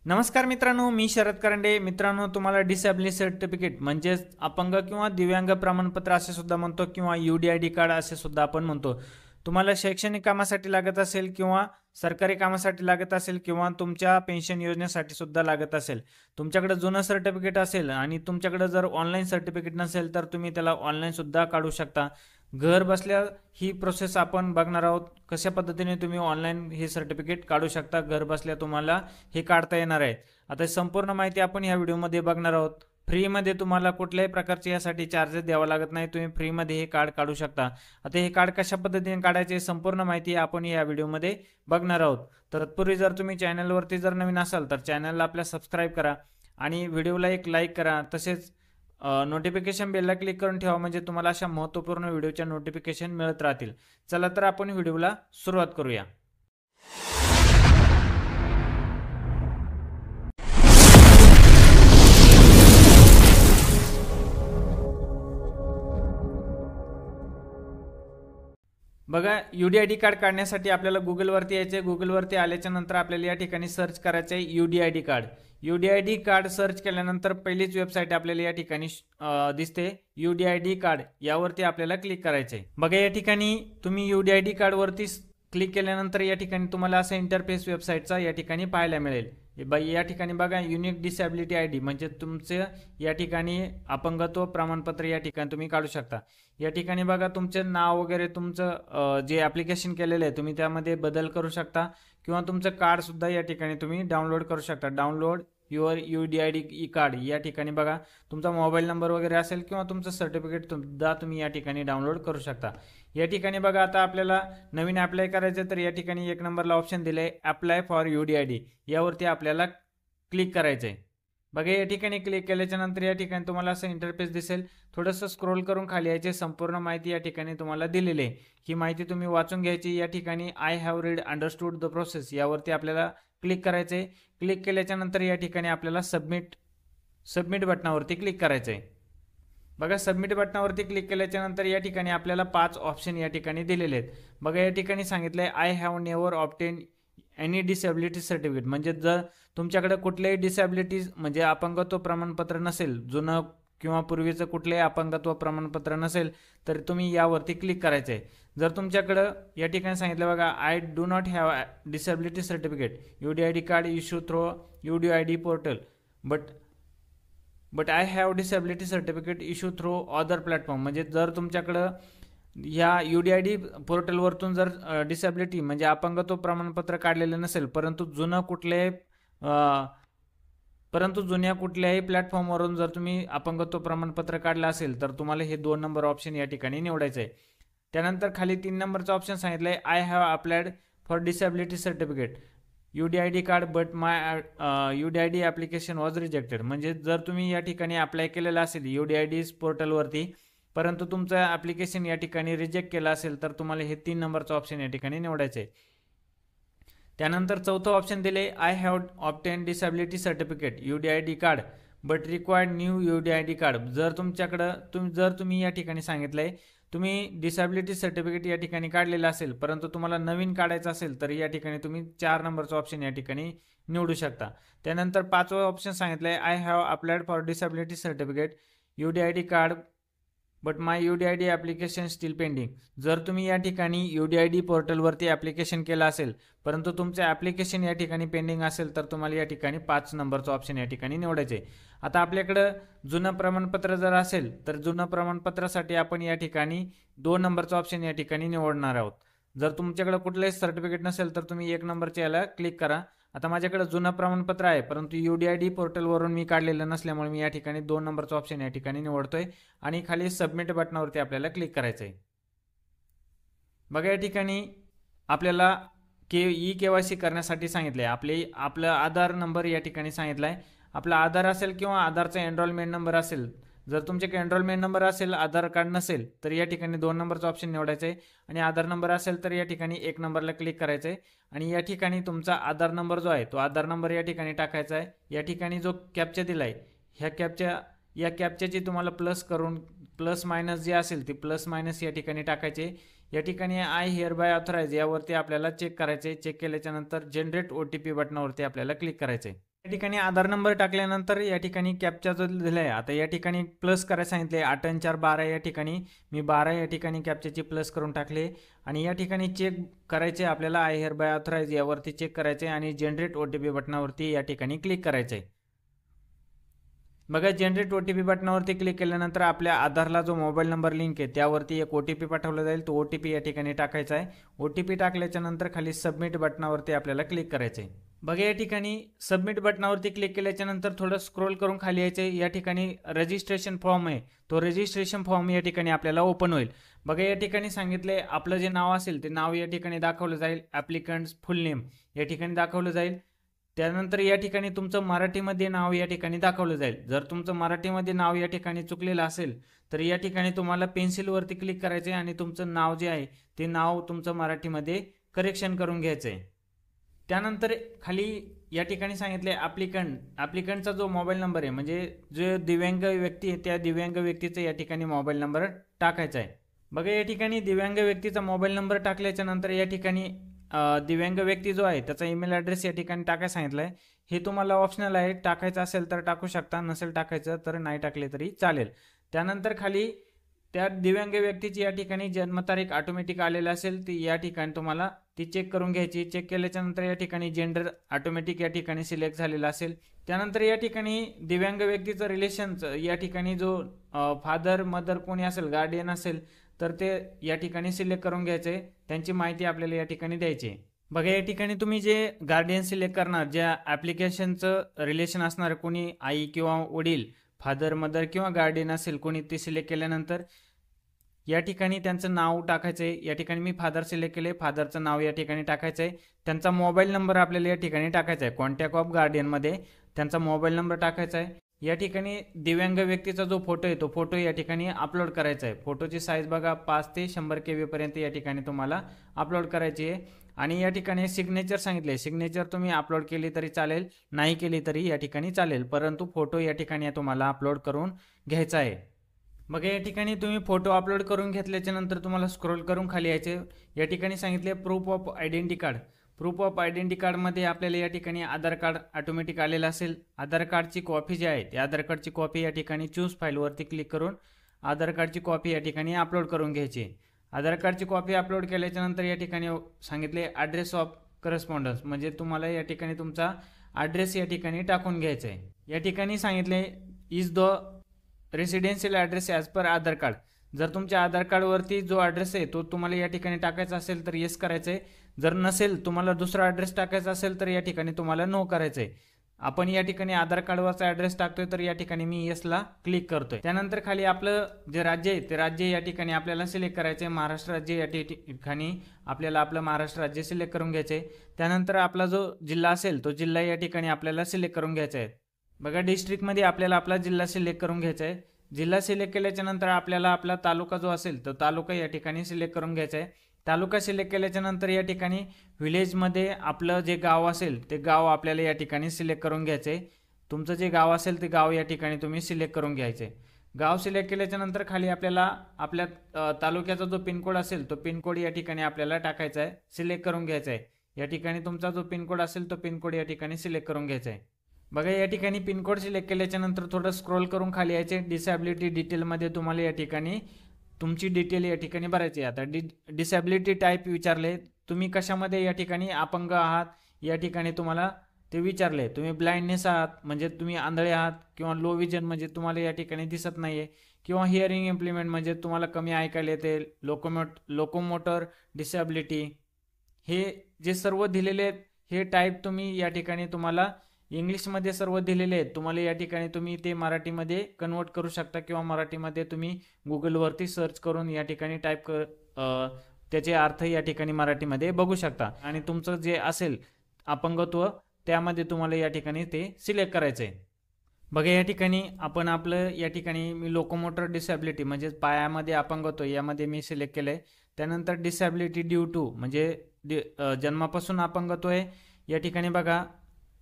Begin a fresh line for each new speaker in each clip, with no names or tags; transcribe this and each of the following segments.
नमस्कार मित्रांनो, मी शरद करंडे. मित्रांनो, तुम्हाला डिसॅबिलिटी सर्टिफिकेट म्हणजेच अपंग किंवा दिव्यांग प्रमाणपत्र असे सुद्धा म्हणतो किंवा UDID कार्ड असे सुद्धा आपण म्हणतो. तुम्हाला शैक्षणिक कामासाठी लागत असेल किंवा सरकारी कामासाठी लागत असेल किंवा तुमच्या पेन्शन योजनेसाठी सुद्धा लागत असेल. तुमच्याकडे जुनं सर्टिफिकेट असेल आणि तुमच्याकडे जर ऑनलाईन सर्टिफिकेट नसेल तर तुम्ही त्याला ऑनलाईन सुद्धा काढू शकता. घर बसल्या ही प्रोसेस आपण बघणार आहोत. कशा पद्धतीने तुम्ही ऑनलाईन हे सर्टिफिकेट काढू शकता. घर बसल्या तुम्हाला हे काढता येणार आहे. आता संपूर्ण माहिती आपण ह्या व्हिडिओमध्ये बघणार आहोत. फ्रीमध्ये तुम्हाला कुठल्याही प्रकारचे यासाठी चार्जेस द्यावा लागत नाही. तुम्ही फ्रीमध्ये हे कार्ड काढू शकता. आता हे कार्ड कशा पद्धतीने काढायचे संपूर्ण माहिती आपण या व्हिडिओमध्ये बघणार आहोत. तर तत्पूर्वी जर तुम्ही चॅनलवरती जर नवीन असाल तर चॅनलला आपल्या सबस्क्राईब करा आणि व्हिडिओला एक लाईक करा. तसेच नोटिफिकेशन बेलला क्लिक करून ठेवा म्हणजे तुम्हाला अशा महत्त्वपूर्ण व्हिडिओच्या नोटिफिकेशन मिळत राहतील. चला तर आपण व्हिडिओला सुरुवात करूया. बघा, UDID कार्ड काढण्यासाठी आपल्याला गुगलवरती यायचं आहे. गुगलवरती आल्याच्या नंतर आपल्याला या ठिकाणी सर्च करायचं आहे UDID card. UDID card search केल्यानंतर पहिलीच वेबसाईट आपल्याला या ठिकाणी दिसते. UDID कार्ड यावरती आपल्याला क्लिक करायचं आहे. बघा, या ठिकाणी तुम्ही UDID कार्डवरती क्लिक केल्यानंतर या ठिकाणी तुम्हाला असा इंटरफेस वेबसाईटचा या ठिकाणी पाहायला मिळेल. या ठिकाणी बघा, युनिक डिसॅबिलिटी ID म्हणजे तुमचे या ठिकाणी अपंगत्व प्रमाणपत्र या ठिकाणी तुम्ही काढू शकता. या ठिकाणी बघा, तुमचे नाव वगैरे तुमचं जे ॲप्लिकेशन केलेलं आहे तुम्ही त्यामध्ये बदल करू शकता किंवा तुमचं कार्ड सुद्धा या ठिकाणी तुम्ही डाउनलोड करू शकता. डाउनलोड युअर UDID कार्ड या ठिकाणी बघा, तुमचा मोबाईल नंबर वगैरे असेल किंवा तुमचं सर्टिफिकेट सुद्धा तुम्ही या ठिकाणी डाउनलोड करू शकता. या ठिकाणी बघा, आता आपल्याला नवीन अप्लाय करायचं तर या ठिकाणी 1 नंबरला ऑप्शन दिलं आहे अप्लाय फॉर UDID. यावरती आपल्याला क्लिक करायचं आहे. बघा, या ठिकाणी क्लिक केल्याच्या नंतर या ठिकाणी तुम्हाला असं इंटरफेस दिसेल. थोडंसं स्क्रोल करून खाली यायचे. संपूर्ण माहिती या ठिकाणी तुम्हाला दिलेली आहे. ही माहिती तुम्ही वाचून घ्यायची. या ठिकाणी I have read understood the process यावरती आपल्याला क्लिक करायचं आहे. क्लिक केल्याच्या नंतर या ठिकाणी आपल्याला सबमिट बटनावरती क्लिक करायचं आहे. बघा, सबमिट बटनावरती क्लिक केल्याच्या नंतर या ठिकाणी आपल्याला 5 ऑप्शन या ठिकाणी दिलेले आहेत. बघा, या ठिकाणी सांगितलं आहे I have never obtain any disability certificate म्हणजे जर तुमच्याकडे कुठल्याही डिसॅबिलिटीज म्हणजे अपंगत्व प्रमाणपत्र नसेल, जुनं किंवा पूर्वीचं कुठलेही अपंगत्व प्रमाणपत्र नसेल तर तुम्ही यावरती क्लिक करायचं आहे. जर तुमच्याकडं या ठिकाणी सांगितलं बघा, I do not have disability certificate UDID card issue through UDID portal but I have disability certificate issue through other platform म्हणजे जर तुमच्याकडं ह्या UDID पोर्टलवरतून जर डिसॅबिलिटी म्हणजे अपंगत्व प्रमाणपत्र काढलेलं नसेल परंतु जुन्या कुठल्याही प्लॅटफॉर्मवरून जर तुम्ही अपंगत्व प्रमाणपत्र काढलं असेल तर तुम्हाला हे 2 नंबर ऑप्शन या ठिकाणी निवडायचं आहे. त्यानंतर खाली 3 नंबरचा ऑप्शन सांगितलं आहे I have applied for disability certificate UDID card but my UDID application was rejected म्हणजे जर तुम्ही या ठिकाणी अप्लाय केलेलं असेल UDID पोर्टलवरती परंतु तुमचं ॲप्लिकेशन या ठिकाणी रिजेक्ट केलं असेल तर तुम्हाला हे 3 नंबरचं ऑप्शन या ठिकाणी निवडायचं आहे. त्यानंतर चौथं ऑप्शन दिले I have obtain disability certificate UDID card but required new UDID card जर तुम्ही या ठिकाणी सांगितलं आहे तुम्ही डिसॅबिलिटी सर्टिफिकेट या ठिकाणी काढलेलं असेल परंतु तुम्हाला नवीन काढायचं असेल तर या ठिकाणी तुम्ही 4 नंबरचं ऑप्शन या ठिकाणी निवडू शकता. त्यानंतर 5वं ऑप्शन सांगितलं आहे I have applied for disability certificate UDID card but my UDID application steel pending जर तुम्ही या ठिकाणी UDID पोर्टलवरती ॲप्लिकेशन केलं असेल परंतु तुमचं ॲप्लिकेशन या ठिकाणी पेंडिंग असेल तर तुम्हाला या ठिकाणी 5 नंबरचं ऑप्शन या ठिकाणी निवडायचं आहे. आता आपल्याकडं जुनं प्रमाणपत्र जर असेल तर जुनं प्रमाणपत्रासाठी आपण या ठिकाणी 2 नंबरचं ऑप्शन या ठिकाणी निवडणार आहोत. जर तुमच्याकडे कुठलंही सर्टिफिकेट नसेल तर तुम्ही 1 नंबरच्या याला क्लिक करा. आता माझ्याकडे जुनं प्रमाणपत्र आहे परंतु UDID पोर्टलवरून मी काढलेलं नसल्यामुळे मी या ठिकाणी 2 नंबरचं ऑप्शन या ठिकाणी निवडतोय आणि खाली सबमिट बटनावरती आपल्याला क्लिक करायचं आहे. बघा, या ठिकाणी आपल्याला KYC करण्यासाठी सांगितलं आहे. आपलं आधार नंबर या ठिकाणी सांगितला आहे. आपला आधार असेल किंवा आधारचा एनरोलमेंट नंबर असेल. जर तुमच्याकडे एनरोलमेंट नंबर असेल आधार कार्ड नसेल तर या ठिकाणी 2 नंबरचं ऑप्शन निवडायचं आहे आणि आधार नंबर असेल तर या ठिकाणी 1 नंबरला क्लिक करायचं आहे आणि या ठिकाणी तुमचा आधार नंबर जो आहे तो आधार नंबर या ठिकाणी टाकायचा आहे. या ठिकाणी जो कॅप्चा दिला आहे या कॅप्चाची तुम्हाला प्लस मायनस जे असेल ते प्लस मायनस या ठिकाणी टाकायचे. या ठिकाणी आय हिअर बाय ऑथराइज यावरती आपल्याला चेक करायचे. चेक केल्याच्या नंतर जनरेट OTP बटनावरती आपल्याला क्लिक करायचे. या ठिकाणी आधार नंबर टाकल्यानंतर या ठिकाणी कॅप्चा जो दिला आहे, आता या ठिकाणी प्लस करायला सांगितले 8 आणि 4 12, या ठिकाणी मी 12 या ठिकाणी कॅप्चाची प्लस करून टाकले आणि या ठिकाणी चेक करायचे आपल्याला आय हिअर बाय ऑथराइज यावरती चेक करायचे आणि जनरेट OTP बटनावरती या ठिकाणी क्लिक करायचं आहे. बघा जनरेट OTP बटनावरती क्लिक केल्यानंतर आपल्या आधारला जो मोबाईल नंबर लिंक आहे त्यावरती एक OTP पाठवला जाईल. तो OTP या ठिकाणी टाकायचा आहे. OTP टाकल्याच्या नंतर खाली सबमिट बटनावरती आपल्याला क्लिक करायचं आहे. बघा या ठिकाणी सबमिट बटनावरती क्लिक केल्याच्या नंतर थोडं स्क्रोल करून खाली यायचे. या ठिकाणी रजिस्ट्रेशन फॉर्म आहे, तो रजिस्ट्रेशन फॉर्म या ठिकाणी आपल्याला ओपन होईल. बघा या ठिकाणी सांगितले आपलं जे नाव असेल ते नाव या ठिकाणी दाखवलं जाईल. ॲप्लिकंट्स फुल नेम या ठिकाणी दाखवलं जाईल. त्यानंतर या ठिकाणी तुमचं मराठीमध्ये नाव या ठिकाणी दाखवलं जाईल. जर तुमचं मराठीमध्ये नाव या ठिकाणी चुकलेलं असेल तर या ठिकाणी तुम्हाला पेन्सिलवरती क्लिक करायचं आहे आणि तुमचं नाव जे आहे ते नाव तुमचं मराठीमध्ये करेक्शन करून घ्यायचं आहे. त्यानंतर खाली या ठिकाणी सांगितले ॲप्लिकंटचा जो मोबाईल नंबर आहे म्हणजे जो दिव्यांग व्यक्ती आहे त्या दिव्यांग व्यक्तीचा या ठिकाणी मोबाईल नंबर टाकायचा आहे. बघा या ठिकाणी दिव्यांग व्यक्तीचा मोबाईल नंबर टाकल्याच्या नंतर या ठिकाणी दिव्यांग व्यक्ती जो आहे त्याचा ईमेल ॲड्रेस या ठिकाणी टाकायला सांगितलं आहे. हे तुम्हाला ऑप्शनल आहे, टाकायचं असेल तर टाकू शकता, नसेल टाकायचं तर नाही टाकले तरी चालेल. त्यानंतर खाली त्या दिव्यांग व्यक्तीची या ठिकाणी जन्मतारीख ऑटोमॅटिक आलेली असेल ती या ठिकाणी तुम्हाला ती चेक करून घ्यायची. चेक केल्याच्या नंतर या ठिकाणी जेंडर ऑटोमॅटिक या ठिकाणी सिलेक्ट झालेला असेल. त्यानंतर या ठिकाणी दिव्यांग व्यक्तीचं रिलेशनचं या ठिकाणी जो फादर मदर कोणी असेल गार्डियन असेल तर ते या ठिकाणी सिलेक्ट करून घ्यायचे. त्यांची माहिती आपल्याला या ठिकाणी द्यायची. बघा या ठिकाणी तुम्ही जे गार्डियन सिलेक्ट करणार ज्या ॲप्लिकेशनचं रिलेशन असणार कोणी आई किंवा वडील फादर मदर किंवा गार्डियन असेल कोणी ते सिलेक्ट केल्यानंतर या ठिकाणी त्यांचं नाव टाकायचं आहे. या ठिकाणी मी फादर सिलेक्ट केले, फादरचं नाव या ठिकाणी टाकायचं आहे. त्यांचा मोबाईल नंबर आपल्याला या ठिकाणी टाकायचा आहे. कॉन्टॅक्ट ऑफ गार्डियनमध्ये त्यांचा मोबाईल नंबर टाकायचा आहे. या ठिकाणी दिव्यांग व्यक्तीचा जो फोटो आहे तो फोटो या ठिकाणी अपलोड करायचा आहे. फोटोची साईज बघा 5 ते 100 KB पर्यंत या ठिकाणी तुम्हाला अपलोड करायची आहे. आणि या ठिकाणी सिग्नेचर सांगितले, सिग्नेचर तुम्ही अपलोड केली तरी चालेल, नाही केली तरी या ठिकाणी चालेल, परंतु फोटो या ठिकाणी तुम्हाला अपलोड करून घ्यायचा आहे. मग या ठिकाणी तुम्ही फोटो अपलोड करून घेतल्याच्या नंतर तुम्हाला स्क्रोल करून खाली यायचे. या ठिकाणी सांगितले proof of identity card. Proof of identity कार्डमध्ये आपल्याला या ठिकाणी आधार कार्ड ऑटोमॅटिक आलेलं असेल. आधार कार्डची कॉपी जी आहे त्या आधार कार्डची कॉपी या ठिकाणी चूज फाईलवरती क्लिक करून आधार कार्डची कॉपी या ठिकाणी अपलोड करून घ्यायची. आधार कार्डची कॉपी अपलोड केल्याच्या नंतर या ठिकाणी सांगितले ॲड्रेस ऑफ करस्पॉन्डन्स म्हणजे तुम्हाला या ठिकाणी तुमचा ॲड्रेस या ठिकाणी टाकून घ्यायचा आहे. या ठिकाणी सांगितले is the residential address as per Aadhaar card. जर तुमच्या आधार कार्डवरती जो ॲड्रेस आहे तो तुम्हाला या ठिकाणी टाकायचा असेल तर येस करायचं आहे. जर नसेल तुम्हाला दुसरा ॲड्रेस टाकायचा असेल तर या ठिकाणी तुम्हाला नो करायचं आहे. आपण या ठिकाणी आधार कार्डवरचा ॲड्रेस टाकतोय तर या ठिकाणी मी येसला क्लिक करतोय. त्यानंतर खाली आपलं जे राज्य आहे ते राज्य या ठिकाणी आपल्याला सिलेक्ट करायचं आहे. महाराष्ट्र राज्य या ठिकाणी आपल्याला आपलं महाराष्ट्र राज्य सिलेक्ट करून घ्यायचं आहे. त्यानंतर आपला जो जिल्हा असेल तो जिल्हा या ठिकाणी आपल्याला सिलेक्ट करून घ्यायचा आहे. बघा डिस्ट्रिक्टमध्ये आपल्याला आपला जिल्हा सिलेक्ट करून घ्यायचा आहे. जिल्हा सिलेक्ट केल्याच्या नंतर आपल्याला आपला तालुका जो असेल तो तालुका या ठिकाणी सिलेक्ट करून घ्यायचा आहे. तालुका सिलेक्ट केल्याच्या नंतर या ठिकाणी विलेजमध्ये आपलं जे गाव असेल ते गाव आपल्याला या ठिकाणी सिलेक्ट करून घ्यायचं आहे. तुमचं जे गाव असेल ते गाव या ठिकाणी तुम्ही सिलेक्ट करून घ्यायचं आहे. गाव सिलेक्ट केल्याच्या नंतर खाली आपल्याला आपल्या तालुक्याचा जो पिनकोड असेल तो पिनकोड या ठिकाणी आपल्याला टाकायचा आहे, सिलेक्ट करून घ्यायचा आहे. या ठिकाणी तुमचा जो पिनकोड असेल तो पिनकोड या ठिकाणी सिलेक्ट करून घ्यायचा आहे. बघा या ठिकाणी पिनकोड सिलेक्ट केल्याच्या नंतर थोडं स्क्रोल करून खाली यायचे. डिसॅबिलिटी डिटेलमध्ये तुम्हाला या ठिकाणी तुमची डिटेल या ठिकाणी भरायची आहे. आता डिसॅबिलिटी टाईप विचारले, तुम्ही कशामध्ये या ठिकाणी अपंग आहात या ठिकाणी तुम्हाला ते विचारले. तुम्ही ब्लाइंडनेस आहात म्हणजे तुम्ही आंधळे आहात, किंवा लो विजन म्हणजे तुम्हाला या ठिकाणी दिसत नाही आहे, किंवा हिअरिंग इम्प्लिमेंट म्हणजे तुम्हाला कमी ऐकायला येते, लोकोमोटर डिसॅबिलिटी, हे जे सर्व दिलेले आहेत हे टाईप तुम्ही या ठिकाणी तुम्हाला इंग्लिशमध्ये सर्व दिलेले आहेत. तुम्हाला या ठिकाणी तुम्ही ते मराठीमध्ये कन्वर्ट करू शकता किंवा मराठीमध्ये तुम्ही गुगलवरती सर्च करून या ठिकाणी टाईप त्याचे अर्थ या ठिकाणी मराठीमध्ये बघू शकता. आणि तुमचं जे असेल अपंगत्व त्यामध्ये तुम्हाला या ठिकाणी ते सिलेक्ट करायचं आहे. बघा या ठिकाणी आपण आपलं या ठिकाणी मी लोकोमोटर डिसॅबिलिटी म्हणजे पायामध्ये अपंगत्व यामध्ये मी सिलेक्ट केलं आहे. त्यानंतर डिसॅबिलिटी ड्यू टू म्हणजे जन्मापासून अपंगत्व आहे. या ठिकाणी बघा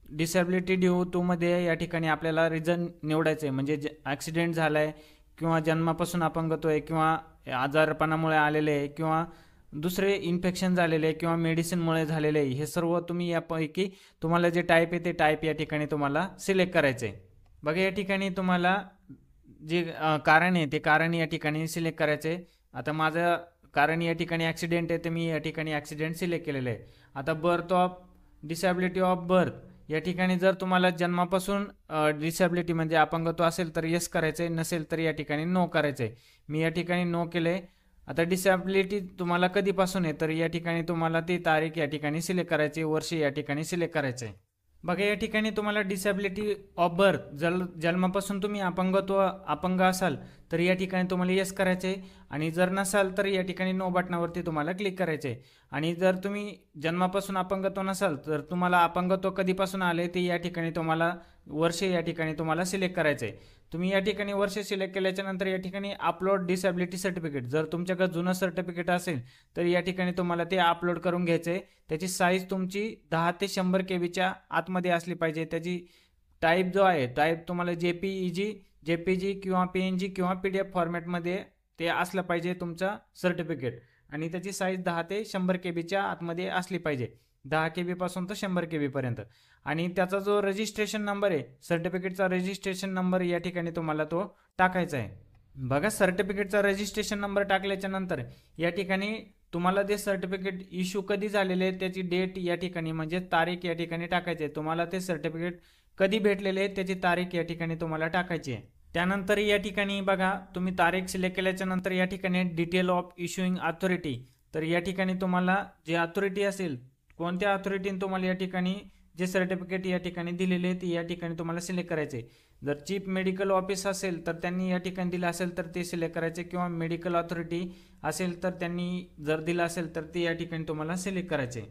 डिसॅबिलिटी ड्यू टूमध्ये या ठिकाणी आपल्याला रिझन निवडायचं आहे म्हणजे ॲक्सिडेंट झाला आहे, किंवा जन्मापासून अपंगत्व आहे, किंवा आजारपणामुळे आलेले आहे, किंवा दुसरे इन्फेक्शन झालेले किंवा मेडिसिनमुळे झालेले हे सर्व तुम्ही यापैकी तुम्हाला जे टाईप आहे ते टाईप या ठिकाणी तुम्हाला सिलेक्ट करायचं आहे. बघा या ठिकाणी तुम्हाला जे कारण आहे ते कारण या ठिकाणी सिलेक्ट करायचं आहे. आता माझं कारण या ठिकाणी ॲक्सिडेंट आहे तर मी या ठिकाणी ॲक्सिडेंट सिलेक्ट केलेलं आहे. आता birth of disability of birth या ठिकाणी जर तुम्हाला जन्मापासून डिसॅबिलिटी म्हणजे अपंगत्व असेल तर येस करायचं आहे, नसेल तर या ठिकाणी नो करायचं आहे. मी या ठिकाणी नो केलं आहे. आता डिसॅबिलिटी तुम्हाला कधीपासून आहे तर या ठिकाणी तुम्हाला ती तारीख या ठिकाणी सिलेक्ट करायची, वर्ष या ठिकाणी सिलेक्ट करायचं आहे. बघा या ठिकाणी तुम्हाला डिसॅबिलिटी ऑफ बर्थ जन्मापासून तुम्ही अपंग असाल तर या ठिकाणी तुम्हाला येस करायचे आणि जर नसाल तर या ठिकाणी नो बटनावरती तुम्हाला क्लिक करायचे. आणि जर तुम्ही जन्मापासून अपंगत्व नसाल तर तुम्हाला अपंगत्व कधीपासून आले ते या ठिकाणी तुम्हाला वर्ष या ठिकाणी तुम्हाला सिलेक्ट करायचे. तुम्ही या ठिकाणी वर्ष सिलेक्ट केल्याच्या नंतर या ठिकाणी अपलोड डिसॅबिलिटी सर्टिफिकेट, जर तुमच्याकडे जुनं सर्टिफिकेट असेल तर या ठिकाणी तुम्हाला ते अपलोड करून घ्यायचे. त्याची साईज तुमची 10 ते 100 KB आतमध्ये असली पाहिजे. त्याची टाईप जो आहे टाईप तुम्हाला जेपीजी किंवा PNG किंवा PDF फॉर्मॅटमध्ये ते असलं पाहिजे तुमचं सर्टिफिकेट. आणि त्याची साईज 10 ते 100 KB आतमध्ये असली पाहिजे, 10 KB पासून तर 100 KB पर्यंत. आणि त्याचा जो रजिस्ट्रेशन नंबर आहे सर्टिफिकेटचा रजिस्ट्रेशन नंबर या ठिकाणी तुम्हाला तो टाकायचा आहे. बघा सर्टिफिकेटचा रजिस्ट्रेशन नंबर टाकल्याच्या नंतर या ठिकाणी तुम्हाला ते सर्टिफिकेट इश्यू कधी झालेले आहे त्याची डेट या ठिकाणी म्हणजे तारीख या ठिकाणी टाकायची आहे. तुम्हाला ते सर्टिफिकेट कधी भेटलेले आहे त्याची तारीख या ठिकाणी तुम्हाला टाकायची आहे. त्यानंतर या ठिकाणी बघा तुम्ही तारीख सिलेक्ट केल्याच्या नंतर या ठिकाणी डिटेल ऑफ इश्युइंग अथॉरिटी, तर या ठिकाणी तुम्हाला जे अथॉरिटी असेल कोणत्या अथॉरिटीने तुम्हाला या ठिकाणी जे सर्टिफिकेट या ठिकाणी दिलेले आहे ते या ठिकाणी तुम्हाला सिलेक्ट करायचे. जर चीफ मेडिकल ऑफिस असेल तर त्यांनी या ठिकाणी दिलं असेल तर ते सिलेक्ट करायचे, किंवा मेडिकल अथॉरिटी असेल तर त्यांनी जर दिलं असेल तर ते या ठिकाणी तुम्हाला सिलेक्ट करायचे.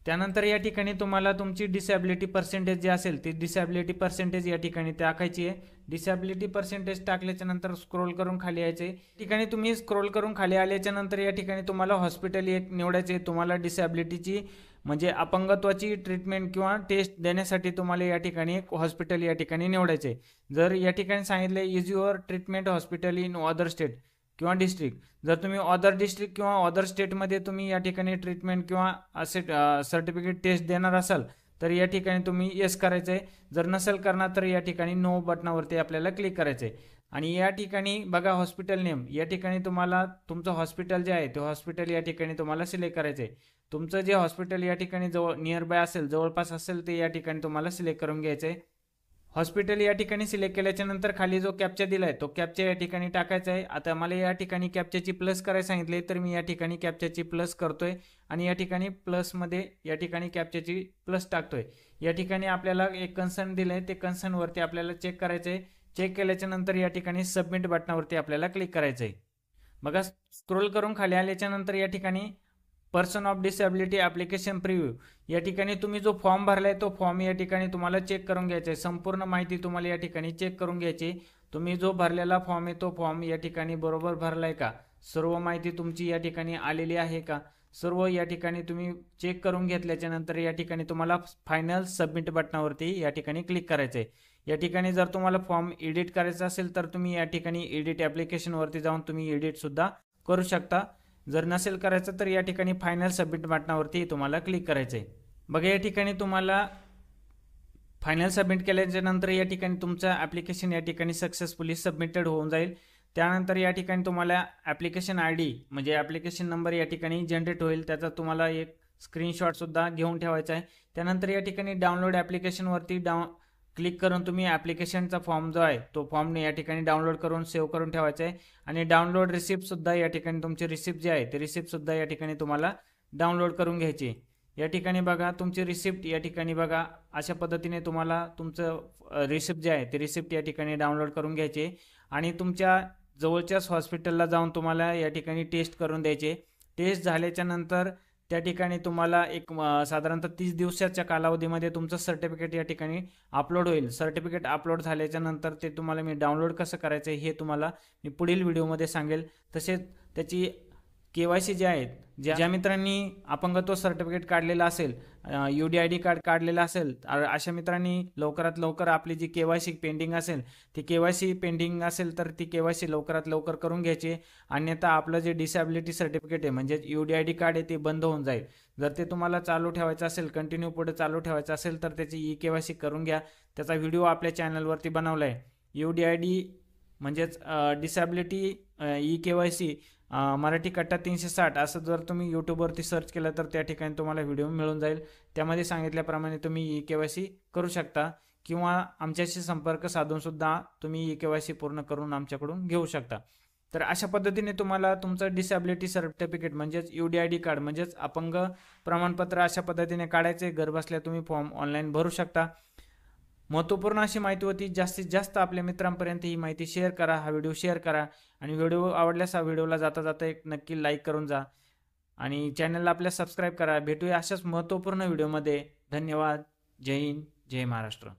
त्यानंतर या ठिकाणी तुम्हाला तुमची डिसॅबिलिटी पर्सेंटेज जे असेल ती डिसॅबिलिटी पर्सेंटेज या ठिकाणी टाकायची आहे. डिसॅबिलिटी पर्सेंटेज टाकल्याच्या नंतर स्क्रोल करून खाली यायचे. ठिकाणी तुम्ही स्क्रोल करून खाली आल्याच्या नंतर या ठिकाणी तुम्हाला हॉस्पिटल एक निवडायचे. तुम्हाला डिसॅबिलिटीची म्हणजे अपंगत्वाची ट्रीटमेंट किंवा टेस्ट देण्यासाठी तुम्हाला या ठिकाणी एक हॉस्पिटल या ठिकाणी निवडायचे. जर या ठिकाणी सांगितले is your treatment hospital in other state किंवा डिस्ट्रिक्ट, जर तुम्ही अदर डिस्ट्रिक्ट किंवा अदर स्टेटमध्ये तुम्ही या ठिकाणी ट्रीटमेंट किंवा असे सर्टिफिकेट टेस्ट देणार असाल तर या ठिकाणी तुम्ही येस करायचं आहे. जर नसेल करणार तर या ठिकाणी नो बटनावरती आपल्याला क्लिक करायचं आहे. आणि या ठिकाणी बघा हॉस्पिटल नेम, या ठिकाणी तुम्हाला तुमचं हॉस्पिटल जे आहे ते हॉस्पिटल या ठिकाणी तुम्हाला सिलेक्ट करायचं आहे. तुमचं जे हॉस्पिटल या ठिकाणी जवळ नियरबाय असेल जवळपास असेल ते या ठिकाणी तुम्हाला सिलेक्ट करून घ्यायचं आहे. हॉस्पिटल या ठिकाणी सिलेक्ट केल्याच्या नंतर खाली जो कॅप्चा दिलाय तो कॅप्चा या ठिकाणी टाकायचा आहे. आता मला या ठिकाणी कॅप्चाची प्लस करायला सांगितले तर मी या ठिकाणी कॅप्चाची प्लस करतोय आणि या ठिकाणी प्लसमध्ये या ठिकाणी कॅप्चाची प्लस टाकतोय. या ठिकाणी आपल्याला एक कन्सर्न दिलंय ते कन्सर्नवरती आपल्याला चेक करायचं आहे. चेक केल्याच्या नंतर या ठिकाणी सबमिट बटनावरती आपल्याला क्लिक करायचं आहे. बघा स्क्रोल करून खाली आल्याच्या नंतर या ठिकाणी person of disability application preview, या ठिकाणी तुम्ही जो फॉर्म भरलाय तो फॉर्म या ठिकाणी तुम्हाला चेक करून घ्यायचा आहे. संपूर्ण माहिती तुम्हाला या ठिकाणी चेक करून घ्यायची. तुम्ही जो भरलेला फॉर्म आहे तो फॉर्म या ठिकाणी बरोबर भरलाय का, सर्व माहिती तुमची या ठिकाणी आलेली आहे का, सर्व या ठिकाणी तुम्ही चेक करून घेतल्याच्या नंतर या ठिकाणी तुम्हाला फायनल सबमिट बटनावरती या ठिकाणी क्लिक करायचं आहे. या ठिकाणी जर तुम्हाला फॉर्म एडिट करायचा असेल तर तुम्ही या ठिकाणी एडिट ॲप्लिकेशनवरती जाऊन तुम्ही एडिटसुद्धा करू शकता. जर नसेल करायचं तर या ठिकाणी फायनल सबमिट बटनावरती तुम्हाला क्लिक करायचं आहे. बघा या ठिकाणी तुम्हाला फायनल सबमिट केल्याच्या नंतर या ठिकाणी तुमचं ॲप्लिकेशन या ठिकाणी सक्सेसफुली सबमिटेड होऊन जाईल. त्यानंतर या ठिकाणी तुम्हाला ॲप्लिकेशन ID म्हणजे ॲप्लिकेशन नंबर या ठिकाणी जनरेट होईल. त्याचा तुम्हाला एक स्क्रीनशॉटसुद्धा घेऊन ठेवायचा आहे. त्यानंतर या ठिकाणी डाउनलोड ॲप्लिकेशनवरती क्लिक करून तुम्ही ॲप्लिकेशनचा फॉर्म जो आहे तो फॉर्म या ठिकाणी डाउनलोड करून सेव्ह करून ठेवायचा आहे. आणि डाउनलोड रिसिप्टसुद्धा या ठिकाणी तुमची रिसिप्ट जी आहे ते रिसिप्टसुद्धा या ठिकाणी तुम्हाला डाउनलोड करून घ्यायची. या ठिकाणी बघा तुमची रिसिप्ट या ठिकाणी बघा अशा पद्धतीने तुम्हाला तुमचं रिसिप्ट जे आहे ते रिसिप्ट या ठिकाणी डाउनलोड करून घ्यायचे आणि तुमच्या जवळच्याच हॉस्पिटलला जाऊन तुम्हाला या ठिकाणी टेस्ट करून द्यायचे. टेस्ट झाल्याच्या नंतर त्या ठिकाणी तुम्हाला एक साधारणतः 30 दिवसाच्या कालावधीमध्ये तुमचं सर्टिफिकेट या ठिकाणी अपलोड होईल. सर्टिफिकेट अपलोड झाल्याच्या नंतर ते तुम्हाला मी डाउनलोड कसं करायचं हे तुम्हाला मी पुढील व्हिडिओमध्ये सांगेल. तसेच त्याची KYC जे आहेत ज्या मित्रांनी अपंगत्व सर्टिफिकेट काढलेलं असेल UDID कार्ड काढलेलं असेल अशा मित्रांनी लवकरात लवकर आपली जी KYC पेंडिंग असेल ती KYC पेंडिंग असेल तर ती KYC लवकरात लवकर करून घ्यायची, अन्यथा आपलं जे डिसॅबिलिटी सर्टिफिकेट आहे म्हणजे UDID कार्ड आहे ते बंद होऊन जाईल. जर ते तुम्हाला चालू ठेवायचं असेल, कंटिन्यू पुढे चालू ठेवायचं असेल तर त्याची KYC करून घ्या. त्याचा व्हिडिओ आपल्या चॅनलवरती बनवला आहे. UDID म्हणजेच डिसॅबिलिटी KYC मराठी कट्टा 360 असं जर तुम्ही यूट्यूबवरती सर्च केलं तर त्या ठिकाणी तुम्हाला व्हिडिओ मिळून जाईल. त्यामध्ये सांगितल्याप्रमाणे तुम्ही KYC करू शकता किंवा आमच्याशी संपर्क साधून सुद्धा तुम्ही KYC पूर्ण करून आमच्याकडून घेऊ शकता. तर अशा पद्धतीने तुम्हाला तुमचं डिसॅबिलिटी सर्टिफिकेट म्हणजेच UDID कार्ड म्हणजेच अपंग प्रमाणपत्र अशा पद्धतीने काढायचे. घरबसल्या तुम्ही फॉर्म ऑनलाईन भरू शकता. महत्त्वपूर्ण अशी माहिती होती. जास्तीत जास्त आपल्या मित्रांपर्यंत ही माहिती शेअर करा, हा व्हिडिओ शेअर करा आणि व्हिडिओ आवडल्यास हा व्हिडिओला जाता जाता एक नक्की लाईक करून जा आणि चॅनलला आपल्या सबस्क्राईब करा. भेटूया अशाच महत्त्वपूर्ण व्हिडिओमध्ये. धन्यवाद. जय हिंद, जय महाराष्ट्र.